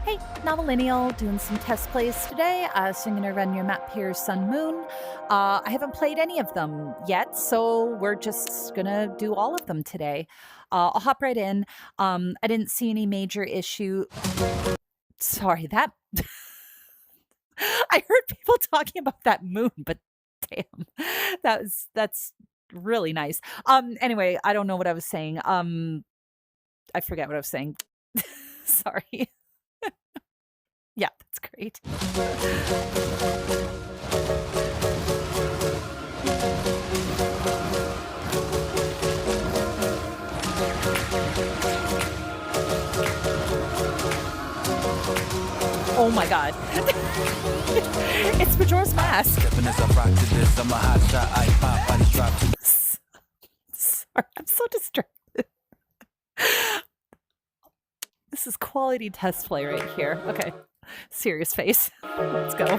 Hey, Nominillennial, doing some test plays today. So I'm going to run your map here, Sun Moon. I haven't played any of them yet, so we're just going to do all of them today. I'll hop right in. I didn't see any major issue. Sorry, that... I heard people talking about that moon, but damn, that's really nice. Anyway, I don't know what I was saying. I forget what I was saying. Sorry. Yeah, that's great. Oh my god. It's Majora's Mask. Sorry, I'm so distracted. This is quality test play right here. Okay. Serious face. Let's go.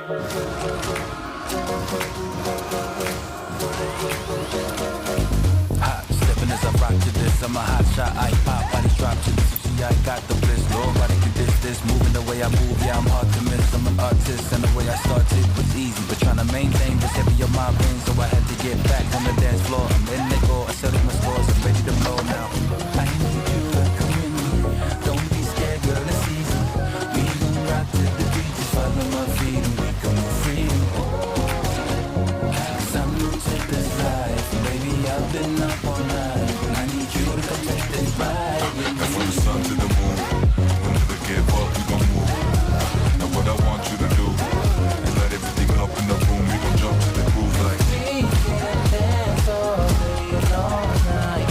Hot stepping as I rock to this. I'm a hot shot. I pop, body drop to this. I got the bliss. Nobody can diss this. Moving the way I move, yeah, I'm hard to miss. I'm an artist, and the way I started was easy, but trying to maintain was heavy on my brain, so I had to get back on the dance floor. I'm in the go. I settled my scores. I'm ready to blow now. I need you to come with me. Don't be scared, girl. It's easy. We gon' rock to the beat. Just follow my feet and we come with freedom. 'Cause I'm new to this life. Baby, I've been up all night. And I need you to come take this ride with me. And from the sun to the moon, we'll never give up, we gon' move. Now what I want you to do is light everything up in the room. We gon' jump to the groove like We can dance all day and all night.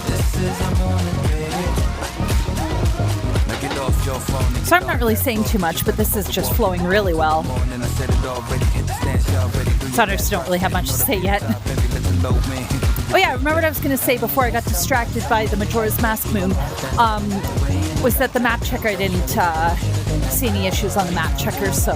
This is the morning, baby. Now get off your phone. So I'm not really saying too much, but this is just flowing really well. So I just don't really have much to say yet. Oh yeah, remember what I was going to say before I got distracted by the Majora's Mask moon, was that the map checker, I didn't see any issues on the map checker, so...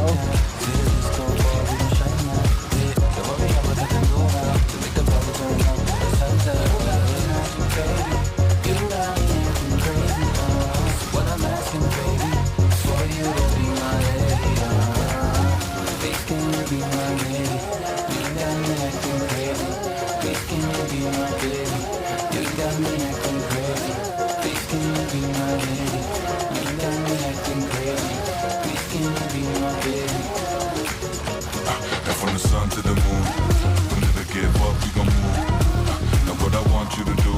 And from the sun to the moon, we'll never give up, we gon' move. Now what I want you to do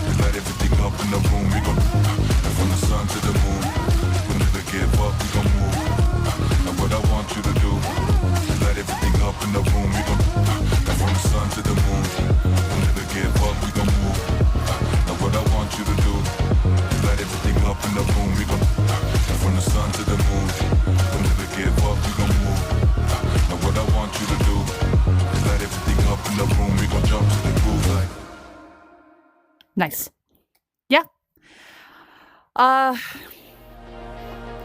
is light everything up in the room. We gon' and from the sun to the moon, we'll never give up, we gon' move. Now what I want you to do is light everything up in the room. We gon' and from the sun to the moon, we'll never give up, we gon' move. Now what I want you to do is light everything up in the room. We gon' and from the sun to the moon, we'll never give up, we gon' move. Now what I want you to do is light everything up in the room. We gon' jump to the groove like. Nice. Yeah.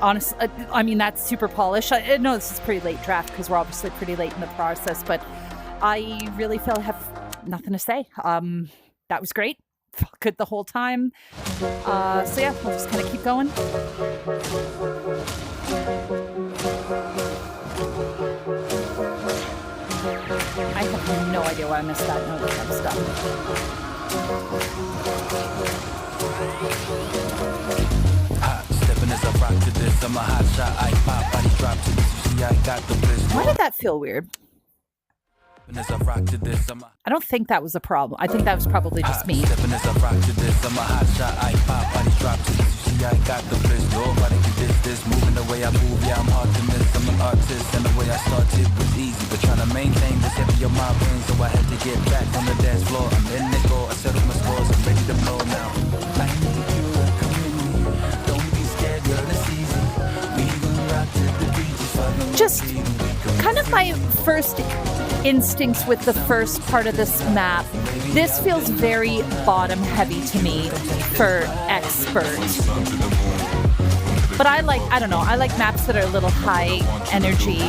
Honestly, I mean, that's super polished. I know this is pretty late draft because we're obviously pretty late in the process, but I really feel I have nothing to say. That was great. Felt good the whole time. So yeah, we'll just kind of keep going. I have no idea why I missed that note of stuff. Hot stepping as I rock to this. I'm a hot shot. I pop, body drop to this. You see, I got the bliss. Why did that feel weird? As I rock to this, I'm a I don't think that was a problem. I think that was probably just me. stepping as I rock to this. I'm a hot shot. I pop, body drop to this. You see, I got the bliss. Nobody can diss this. Moving the way I move, yeah, I'm hard to miss. I'm an artist, and the way I started was easy, but trying to maintain was heavy on my brain, so I had to get back on the dance floor. I'm in the go. I settled my scores. I'm ready to blow now. I need you to come with me. Don't be scared, girl. It's easy. We gon' rock to the beat. Just follow my Just feet and we gon' kind of my first instincts with the first part of this map. This feels very bottom heavy to me for expert. But I don't know, I like maps that are a little high energy.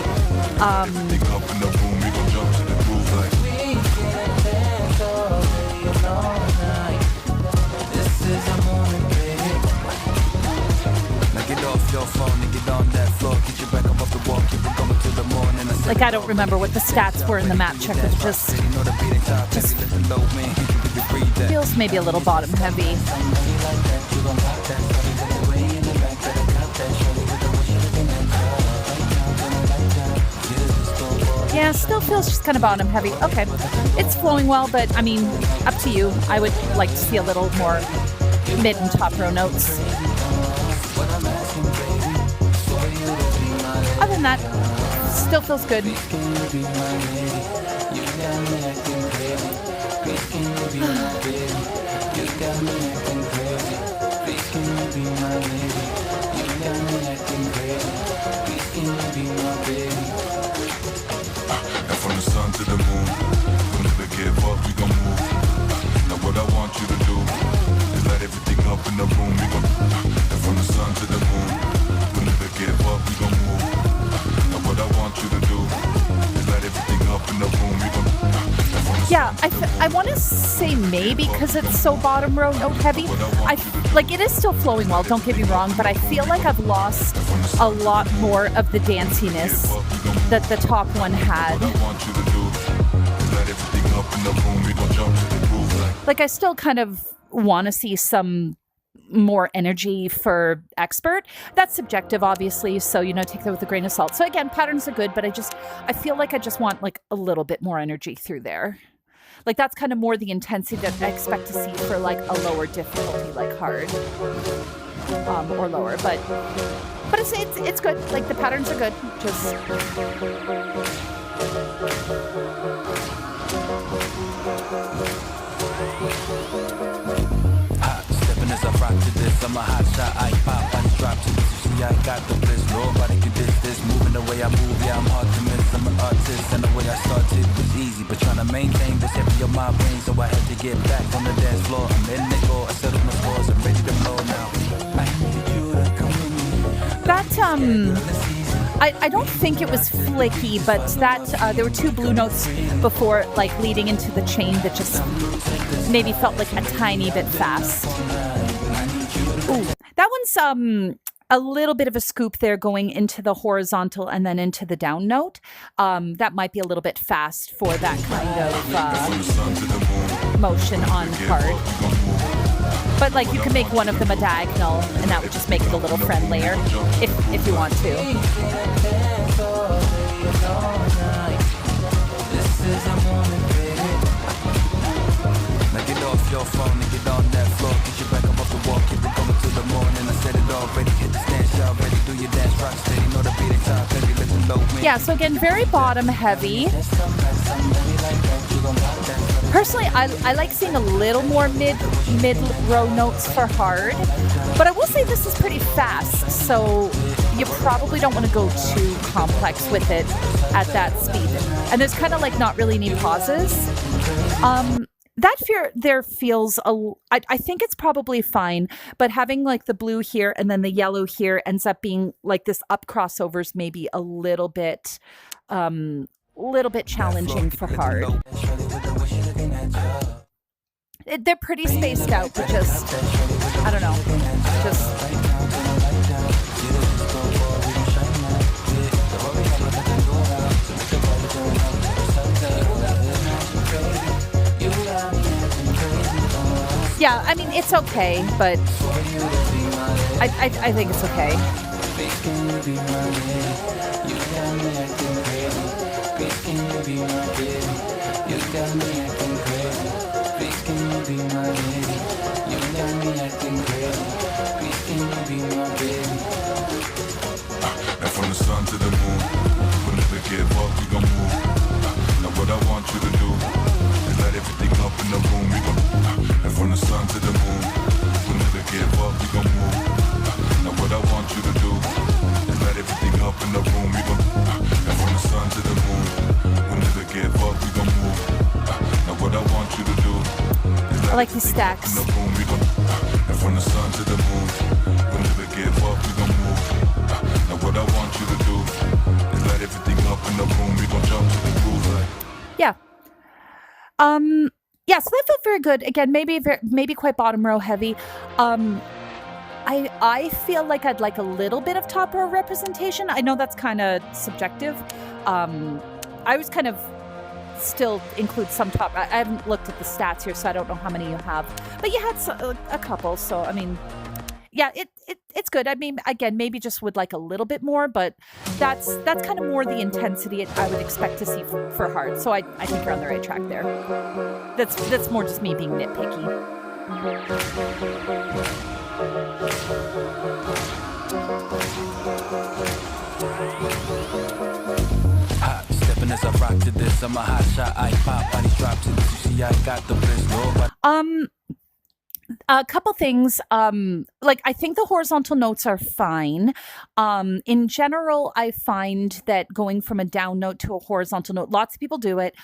Up in the room, we gon' jump to the groove like. We can dance all day and all night. This is the morning, baby. Now get off off your phone and get on that floor. Get your back up off the wall, keep it going till the morning. Like, I don't remember what the stats were in the map checker. Just feels maybe a little bottom heavy. Yeah, still feels just kind of bottom heavy. Okay, it's flowing well, but I mean, up to you. I would like to see a little more mid and top row notes. Other than that, still feels good. And from the sun to the moon, we'll never give up, we gon' move. Now what I want you to do is light everything up in the room, we gon' and from the sun to the moon, we'll never give up, we gon' move. Now what I want you to do is light everything up in the room, we gon' Yeah, I want to say maybe because it's so bottom row note heavy. Like, it is still flowing well, don't get me wrong, but I feel like I've lost a lot more of the danciness that the top one had. Like, I still kind of want to see some more energy for expert. That's subjective, obviously, so, you know, take that with a grain of salt. So again, patterns are good, but I feel like I just want like a little bit more energy through there. Like, that's kind of more the intensity that I expect to see for like a lower difficulty, like hard or lower. But it's good. Like, the patterns are good. Just hot stepping as I rock to this. I'm a hot shot, I pop, body drop to this. See, I got the bliss. Nobody can diss this. Moving the way I move, yeah, I'm hard to miss. I'm an artist, and the way I started was easy, but trying to maintain this heavy on my brain, so I had to get back on the dance floor. I'm in the go, I settled my scores, I'm ready to blow now. I need you to come with me. that I don't think it was flicky, but that there were two blue notes before, like leading into the chain, that just maybe felt like a tiny bit fast. Ooh, that one's a little bit of a scoop there, going into the horizontal and then into the down note. That might be a little bit fast for that kind of motion on hard. But like, you can make one of them a diagonal, and that would just make it a little friendlier if you want to. Now get off your phone and get on that floor. Get your back up off the wall, keep it going till the morning. I said it already, hit the stand, y'all ready, do your dance, rock steady, know the beat is top, baby, let the low win. Yeah, so again, very bottom heavy. Personally, I like seeing a little more mid row notes for hard, but I will say this is pretty fast, so you probably don't want to go too complex with it at that speed. And there's kind of like not really any pauses. That fear there feels, I think it's probably fine, but having like the blue here and then the yellow here ends up being like this up crossovers, maybe a little bit challenging for hard. They're pretty spaced out, but just, I don't know, just... Yeah, I mean, it's okay, but I think it's okay. And from the sun to the moon, we'll never give up, we gon' move. Now what I want you to do is light everything up in the room, we gon' and from the sun to the moon, we'll never give up, we gon' move. Now what I want you to do is light everything up in the room, we gon' and from the sun to the moon, we'll never give up, we gon' move. Now what I want you to do is light I like these stacks. in the room, we gon' and from the sun to the moon, we'll never give up, we gon' move. Now what I want you to do is light everything up in the room, we gon' jump to the groove like. Yeah. Yeah, so that felt very good. Again, maybe quite bottom row heavy. I feel like I'd like a little bit of top row representation. I know that's kind of subjective. I was kind of still include some top. I haven't looked at the stats here, so I don't know how many you have. But you had a couple, so I mean, yeah, it's good. I mean, again, maybe just would like a little bit more, but that's kind of more the intensity I would expect to see for hard. So I think you're on the right track there. That's more just me being nitpicky. Hot stepping as I rock to this. I'm a hot shot. I pop, body drop to this. You see, I got the bliss. Nobody. A couple things. Like I think the horizontal notes are fine. In general, I find that going from a down note to a horizontal note, lots of people do it.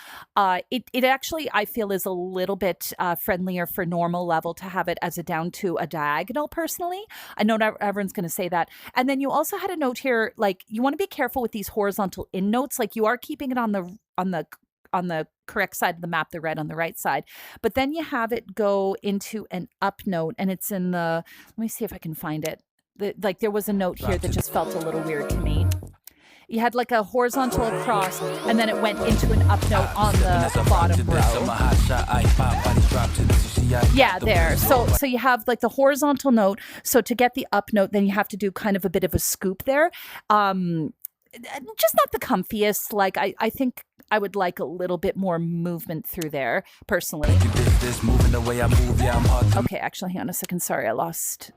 It actually, I feel, is a little bit friendlier for normal level to have it as a down to a diagonal, personally. I know not everyone's going to say that. And then you also had a note here, like you want to be careful with these horizontal in notes. Like you are keeping it on the correct side of the map, the red on the right side. But then you have it go into an up note, and it's in the, let me see if I can find it. Like there was a note here that just felt a little weird to me. You had like a horizontal across, and then it went into an up note on the bottom row. Yeah, there. So you have like the horizontal note. So to get the up note, then you have to do kind of a bit of a scoop there. Just not the comfiest. Like I think I would like a little bit more movement through there, personally. Okay, actually, hang on a second. Sorry, I lost.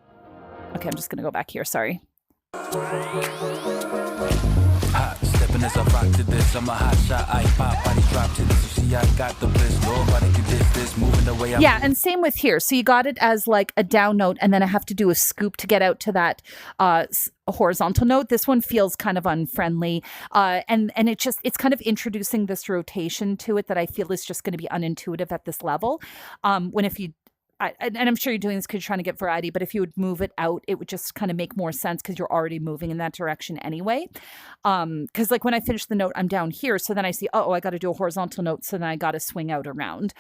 Okay, I'm just gonna go back here. Sorry. Hot stepping as I rock to this. I'm a hot shot. I pop, body drop to this. You see, I got the bliss. Nobody can diss this. Moving the way I'm. Yeah, and same with here. So you got it as like a down note, and then I have to do a scoop to get out to that horizontal note. This one feels kind of unfriendly, and it's kind of introducing this rotation to it that I feel is just going to be unintuitive at this level. When if you. And I'm sure you're doing this because you're trying to get variety, but if you would move it out, it would just kind of make more sense because you're already moving in that direction anyway. Because like when I finish the note, I'm down here. So then I see, I got to do a horizontal note. So then I got to swing out around.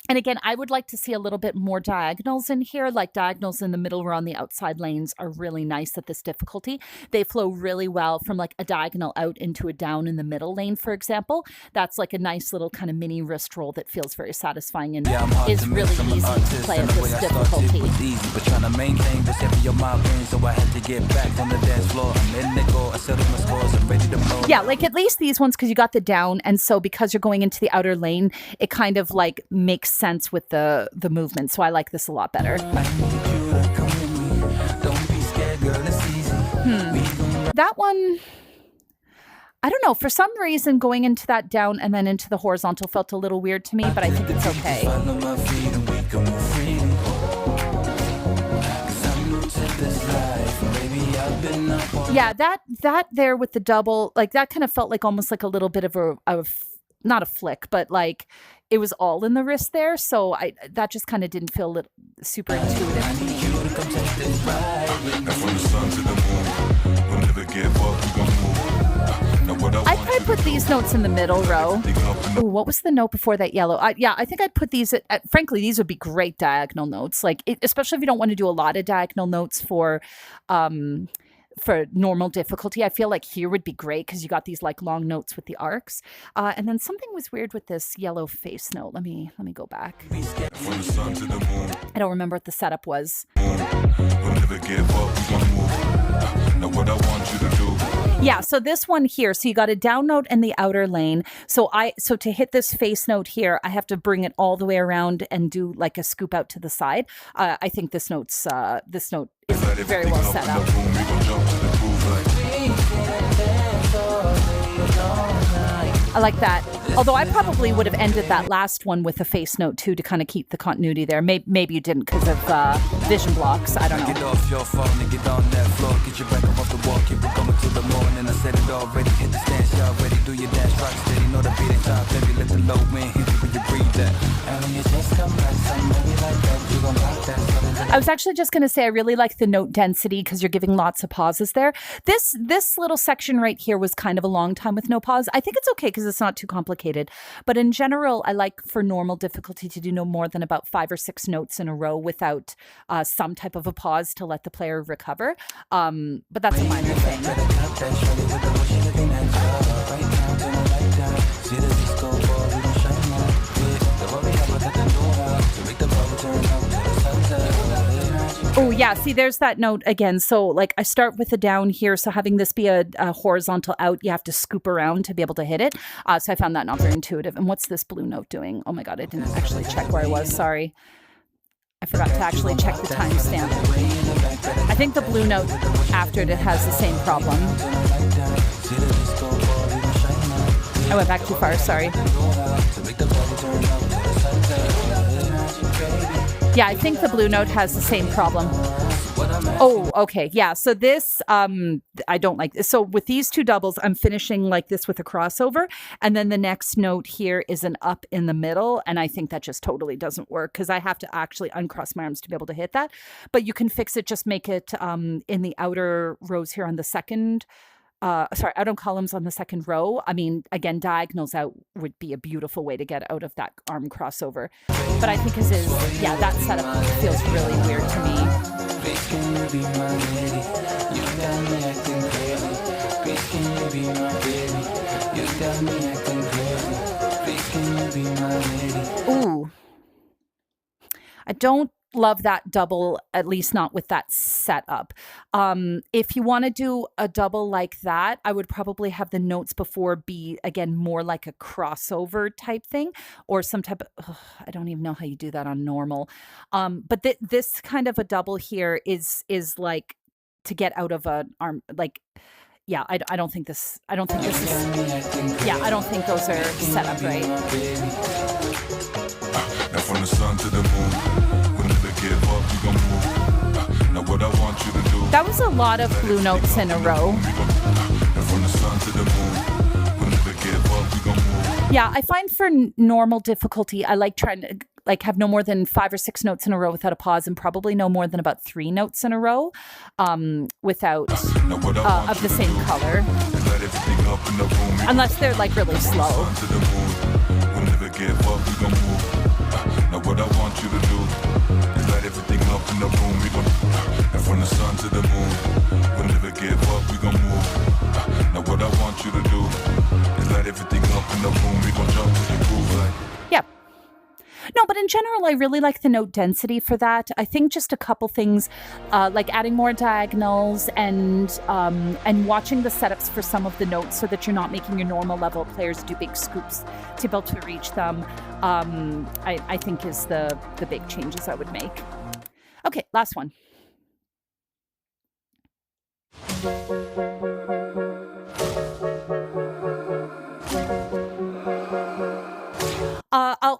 And again, I would like to see a little bit more diagonals in here, like diagonals in the middle or on the outside lanes are really nice at this difficulty. They flow really well from like a diagonal out into a down in the middle lane, for example. That's like a nice little kind of mini wrist roll that feels very satisfying and is really easy to play at this difficulty. Easy, but trying to maintain this heavy on my brain, so I had to get back on the dance floor. I'm in the goal, I settled my scores, I'm ready to blow. Yeah, like at least these ones, because you got the down, and so because you're going into the outer lane, it kind of like makes sense with the movement. So I like this a lot better. That one, I don't know, for some reason going into that down and then into the horizontal felt a little weird to me, but I think it's okay. Yeah, that there with the double, like that kind of felt like almost like a little bit of not a flick, but like it was all in the wrist there. So that just kind of didn't feel super intuitive to me. I'd probably put these notes in the middle row. Ooh, what was the note before that yellow? I think I'd put these at frankly, these would be great diagonal notes. Like, especially if you don't want to do a lot of diagonal notes for normal difficulty. I feel like here would be great because you got these like long notes with the arcs. And then something was weird with this yellow face note. Let me go back. I don't remember what the setup was. Yeah, so this one here, so you got a down note in the outer lane. So to hit this face note here, I have to bring it all the way around and do like a scoop out to the side. I think this note is very well set up. I like that. Although I probably would have ended that last one with a face note too to kind of keep the continuity there. Maybe you didn't because of vision blocks. I don't know. Get off your phone and get on that floor. Get your back up off the wall. Keep it coming to the morning. I said it already. Hit the stance, y'all ready. Do your dance, rock steady. Know the beat ain't top heavy. Let the low wind hit you when you breathe that. And when you just come back, somebody like that, you gon' rock that. I was actually just going to say I really like the note density because you're giving lots of pauses there. This little section right here was kind of a long time with no pause. I think it's okay because it's not too complicated. But in general, I like for normal difficulty to do no more than about 5 or 6 notes in a row without some type of a pause to let the player recover. But that's a minor thing. Oh, yeah. See, there's that note again. So, like, I start with a down here. So, having this be a horizontal out, you have to scoop around to be able to hit it. So, I found that not very intuitive. And what's this blue note doing? Oh, my God. I didn't actually check where I was. Sorry. I forgot to actually check the timestamp. I think the blue note after it has the same problem. I went back too far. Sorry. Yeah, I think the blue note has the same problem. Oh, okay. Yeah. So this, I don't like this. So with these two doubles, I'm finishing like this with a crossover. And then the next note here is an up in the middle. And I think that just totally doesn't work because I have to actually uncross my arms to be able to hit that. But you can fix it. Just make it in the outer rows here on the second outer columns on the second row. I mean, again, diagonals out would be a beautiful way to get out of that arm crossover. But I think that setup feels really weird to me. Ooh. I don't love that double, at least not with that setup. If you want to do a double like that, I would probably have the notes before be, again, more like a crossover type thing or some type of, I don't even know how you do that on normal. But this kind of a double here is like to get out of an arm, like, yeah, I don't think this is, yeah, I don't think those are set up right. Now from the sun to the moon, we'll never give up, we gon' move. Now what I want you to do. That was a lot of blue notes in a row. Now from the sun to the moon, we'll never give up, we gon' move. Yeah, I find for normal difficulty, I like trying to have no more than 5 or 6 notes in a row without a pause, and probably no more than about 3 notes in a row without of the same color, unless they're like really slow. Now what I want you to do is light everything up in the room. We gon' and from the sun to the moon, we'll never give up. We gon' move. Now what I want you to do is light everything up in the room. We gon' jump to the groove like. Yep. No, but in general, I really like the note density for that. I think just a couple things, like adding more diagonals and watching the setups for some of the notes so that you're not making your normal level players do big scoops to be able to reach them, I think is the big changes I would make. Okay, last one.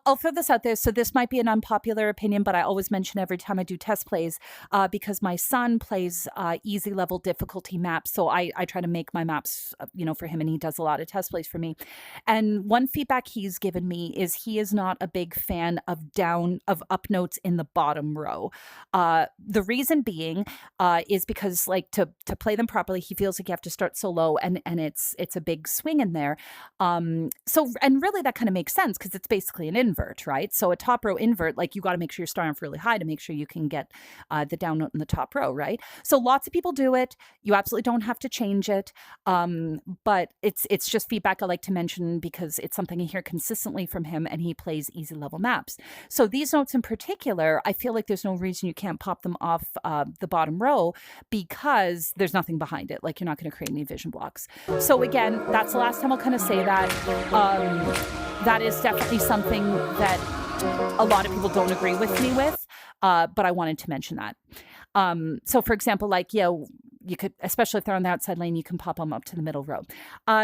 I'll throw this out there. So this might be an unpopular opinion, but I always mention every time I do test plays because my son plays easy level difficulty maps. So I try to make my maps, for him, and he does a lot of test plays for me. And one feedback he's given me is he is not a big fan of up notes in the bottom row. The reason being is because to play them properly, he feels like you have to start so low and it's a big swing in there. And really that kind of makes sense because it's basically an invert, right? So a top row invert, you got to make sure you're starting off really high to make sure you can get the down note in the top row, right? So lots of people do it. You absolutely don't have to change it. But it's just feedback I like to mention because it's something I hear consistently from him, and he plays easy level maps. So these notes in particular, I feel like there's no reason you can't pop them off the bottom row because there's nothing behind it. You're not going to create any vision blocks. So again, that's the last time I'll kind of say that. That is definitely something that a lot of people don't agree with me with, but I wanted to mention that. So for example, you could, especially if they're on the outside lane, you can pop them up to the middle row.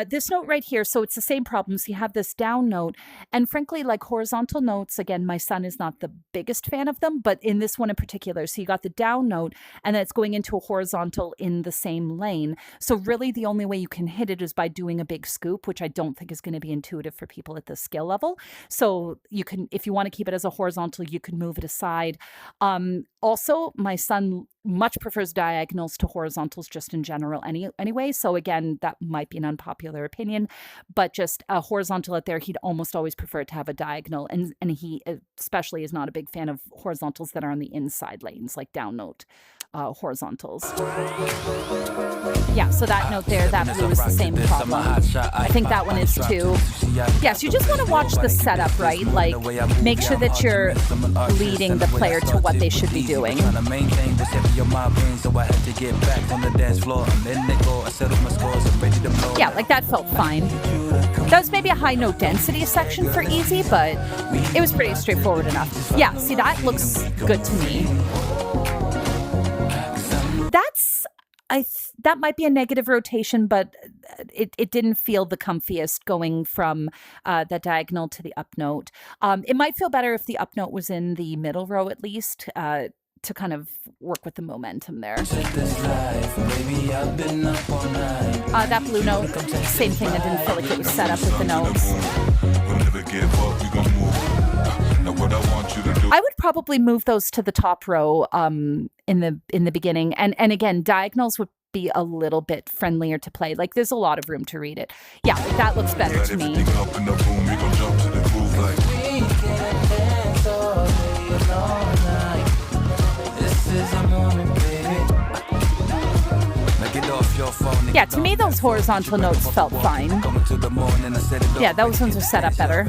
This note right here, so it's the same problem. So you have this down note, and frankly, like horizontal notes, again, my son is not the biggest fan of them, but in this one in particular, so you got the down note, and then it's going into a horizontal in the same lane. So really the only way you can hit it is by doing a big scoop, which I don't think is going to be intuitive for people at this skill level. So you can, if you want to keep it as a horizontal, you can move it aside. Also, my son much prefers diagonals to horizontals just in general anyway. So again, that might be an unpopular opinion, but just a horizontal out there, he'd almost always prefer to have a diagonal. And he especially is not a big fan of horizontals that are on the inside lanes, like down note horizontals. Yeah, so that note there, that blue is the same problem. I think that one is too. Yes, you just want to watch the setup, right? Like, make sure that you're leading the player to what they should be doing. Yeah, like that felt fine. That was maybe a high note density section for easy, but it was pretty straightforward enough. Yeah, see, that looks good to me. That might be a negative rotation, but it didn't feel the comfiest going from the diagonal to the up note. It might feel better if the up note was in the middle row at least, to kind of work with the momentum there. That blue note, same thing. I didn't feel like it was set up with the notes. I would probably move those to the top row in the beginning, and again, diagonals would be a little bit friendlier to play. Like, there's a lot of room to read it. Yeah, like, that looks better to me. Yeah, to me, those horizontal notes felt fine. Yeah, those ones are set up better.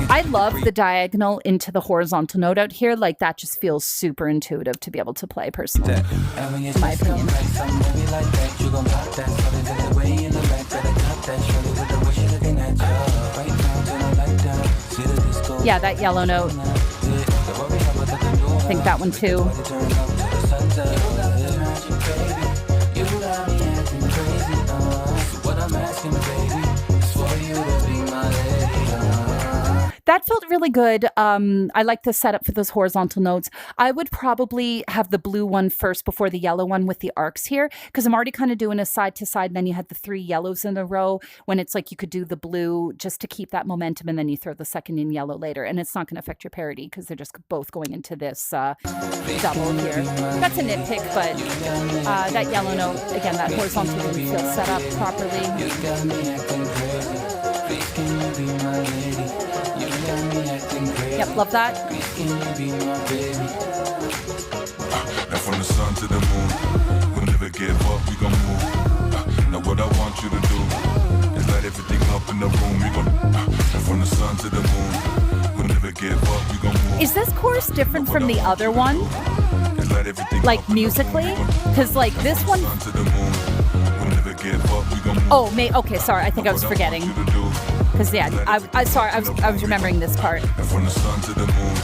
I love the diagonal into the horizontal note out here. Like, that just feels super intuitive to be able to play, personally, in my opinion. Yeah, that yellow note. I think that one too. That felt really good. I like the setup for those horizontal notes. I would probably have the blue one first before the yellow one with the arcs here, because I'm already kind of doing a side to side, and then you had the 3 yellows in a row, when it's like you could do the blue just to keep that momentum, and then you throw the second in yellow later, and it's not going to affect your parity because they're just both going into this double here. That's a nitpick, but that yellow note, again, that horizontal didn't feel set up properly. Yep, love that. And from the sun to the moon, we'll never give up, we gon' move. Now what I want you to do is light everything up in the room. We gon' and from the sun to the moon, we'll never give up, we gon' move. Is this chorus different from the other one? Like, musically? Because, like, this one... Oh, okay, sorry, I think I was forgetting. Because, yeah, I was remembering this part. And from the sun to the moon,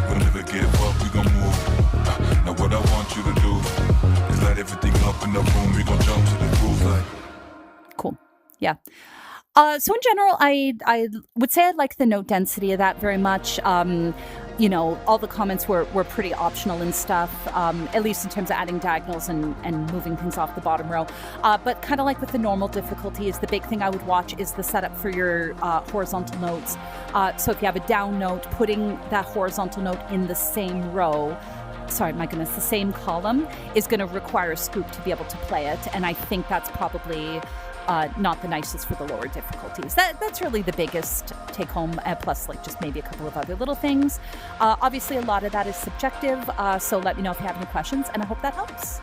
we'll never give up, we gon' move. Now what I want you to do is light everything up in the room. We gon' jump to the groove like. Cool. Yeah. So in general, I would say I like the note density of that very much. You know, all the comments were pretty optional and stuff, at least in terms of adding diagonals and moving things off the bottom row. But kind of like with the normal difficulties, the big thing I would watch is the setup for your horizontal notes. So if you have a down note, putting that horizontal note in the same row, sorry, my goodness, the same column is going to require a scoop to be able to play it. And I think that's probably not the nicest for the lower difficulties. That's really the biggest take home, plus like just maybe a couple of other little things. Obviously, a lot of that is subjective, so let me know if you have any questions, and I hope that helps.